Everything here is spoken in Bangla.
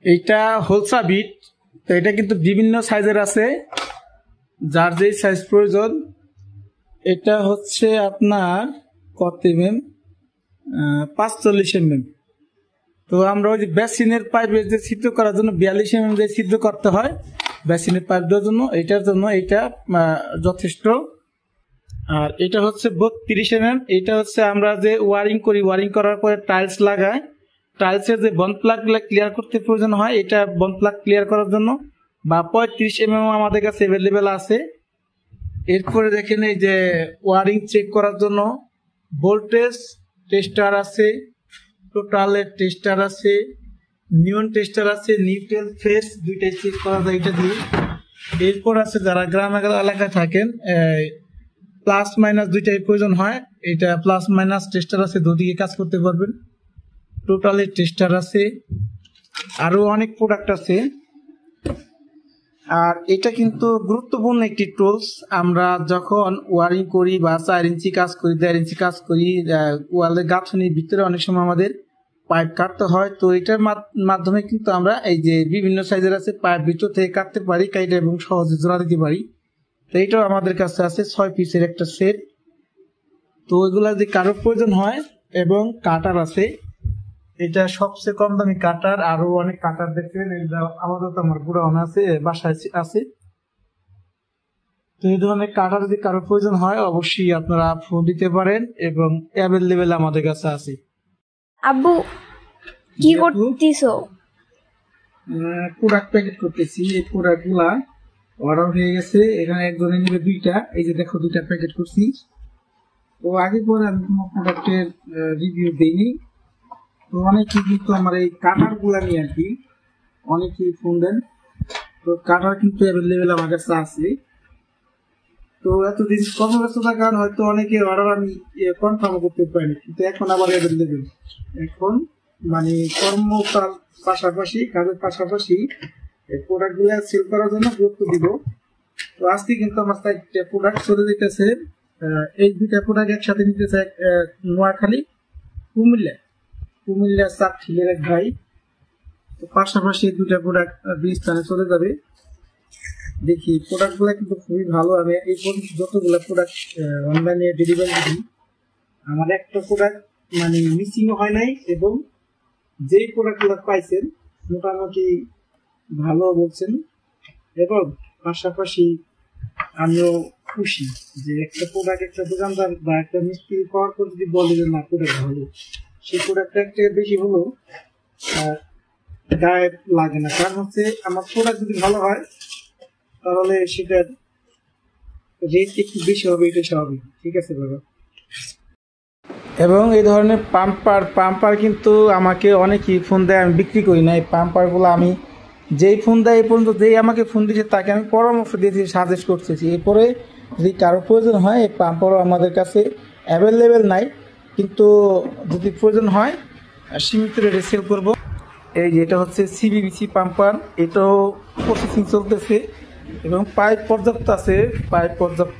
এইটা হোলসা বিট, তো এটা কিন্তু বিভিন্ন সাইজের আছে, যার যেই সাইজ প্রয়োজন। এটা হচ্ছে আপনার কত এমএম, 45 mm। তো আমরা ওই যে বেসিনের পাইপের যে ছিদ্র করার জন্য 42 mm যে ছিদ্র করতে হয় বেসিনের পাইপ দেওয়ার জন্য, এটার জন্য এটা যথেষ্ট। আর এটা হচ্ছে 32 mm। এটা হচ্ছে আমরা যে ওয়ারিং করি, ওয়ারিং করার পরে টাইলস লাগাই, টাইলসের যে বন্ড প্লাগগুলো ক্লিয়ার করতে প্রয়োজন হয়, এটা বন্ড প্লাগ ক্লিয়ার করার জন্য। বা 35 mm আমাদের কাছে অ্যাভেলেবেল আছে। এরপরে দেখেন এই যে ওয়ারিং চেক করার জন্য ভোল্টেজ টেস্টার আছে, টোটালের টেস্টার আছে, নিউন টেস্টার আছে, নিউট্রাল ফেস দুইটাই চেক করা যায় এটা দিয়ে। এরপর আছে যারা গ্রাম এলাকায় থাকেন, প্লাস মাইনাস দুইটাই প্রয়োজন হয়, এটা প্লাস মাইনাস টেস্টার আছে, দুদিকে কাজ করতে পারবেন। টোটালের টেস্টার আছে, আরো অনেক প্রোডাক্ট আছে। আর এটা কিন্তু গুরুত্বপূর্ণ একটি টুলস। আমরা যখন ওয়ারিং করি বা 4 ইঞ্চি কাজ করি, 1.5 ইঞ্চি কাজ করি, ওয়ালের গাঁথনির ভিতরে অনেক সময় আমাদের পাইপ কাটতে হয়। তো এটার মাধ্যমে কিন্তু আমরা এই যে বিভিন্ন সাইজের আছে পাইপ ভিতর থেকে কাটতে পারি, কাইটা এবং সহজে জোড়া দিতে পারি। তো এটাও আমাদের কাছে আছে 6 পিসের একটা সেট। তো ওইগুলা যে কারোর প্রয়োজন হয়, এবং কাটার আছে, এটা সবচেয়ে কম দামি কাটার। আরো অনেক কাটার দেখছেন, আপাতত আমার গোডাউন আছে, বাসায় আছে। তো এই ধরনের কাটার যদি কারোর প্রয়োজন হয় অবশ্যই আপনারা ফোন দিতে পারেন, এবং অ্যাভেলেবেল আমাদের কাছে আছে। আব্বু কি করতেছো? প্রোডাক্ট প্যাকেট করতেছি। এই প্রোডাক্ট গুলা অর্ডার হয়ে গেছে, এখানে একজনে নিবে 2টা। এই যে দেখো 2টা প্যাকেট করছি। তো আগে পরে আমি কোনো প্রোডাক্টের রিভিউ দিইনি। তো অনেকেই কিন্তু আমার এই কাটার গুলা নিয়ে আর কি অনেকেই ফোন দেন। তো কাটার কিন্তু অ্যাভেলেবেল আমার কাছে আছে। তো এতদিন কর্মব্যস্ততার কারণ হয়তো অনেকের অর্ডার আমি কনফার্ম করতে পারিনি, কিন্তু এখন আবার অ্যাভেলেবেল। এখন মানে কর্মকাল পাশাপাশি, কাজের পাশাপাশি এই প্রোডাক্ট গুলা সেল করার জন্য গুরুত্ব দিব। তো আজকে কিন্তু আমার 4টা প্রোডাক্ট চলে যেতেছে। এই 2টা প্রোডাক্ট একসাথে নিতে চাই নোয়াখালী, কুমিল্লা চাপঠিলের এক ভাই। তো পাশাপাশি 2টা প্রোডাক্ট 2 স্থানে চলে যাবে। দেখি প্রোডাক্ট গুলা কিন্তু খুবই ভালো। আমি এই পর্যন্ত যতগুলো প্রোডাক্ট অনলাইনে ডেলিভারি দিই, আমার একটা প্রোডাক্ট মানে মিসিংও হয় নাই, এবং যেই প্রোডাক্ট গুলো পাইছেন মোটামুটি ভালো বলছেন। এবং পাশাপাশি আমিও খুশি যে একটা প্রোডাক্ট একটা দোকানদার বা একটা মিস্ত্রি পাওয়ার পর যদি বলে যে না প্রোডাক্ট ভালো, সেই প্রোডাক্টটা একটা বেশি হলো গায়ে লাগে না। কারণ হচ্ছে আমার প্রোডাক্ট যদি ভালো হয় তাহলে সেটার রেট একটু বেশি হবে, এটা স্বাভাবিক। ঠিক আছে বাবা। এবং এই ধরনের পাম্পার কিন্তু আমাকে অনেকেই ফোন দেয়, আমি বিক্রি করি না। এই পাম্পারগুলো আমি যেই ফোন দেয় এই পর্যন্ত, যেই আমাকে ফোন দিয়েছে তাকে আমি পরামর্শ দিয়েছি, সাজেস্ট করতেছি। এরপরে যদি কারো প্রয়োজন হয়, এই পাম্পারও আমাদের কাছে অ্যাভেলেবেল নাই, কিন্তু যদি প্রয়োজন হয় সীমিত রেটে সেল করবো। এই যে এটা হচ্ছে সিবিবিসি পাম্পার, এটাও প্রসেসিং চলতেছে, এবং পাইপ পর্যাপ্ত আছে, পাইপ পর্যাপ্ত।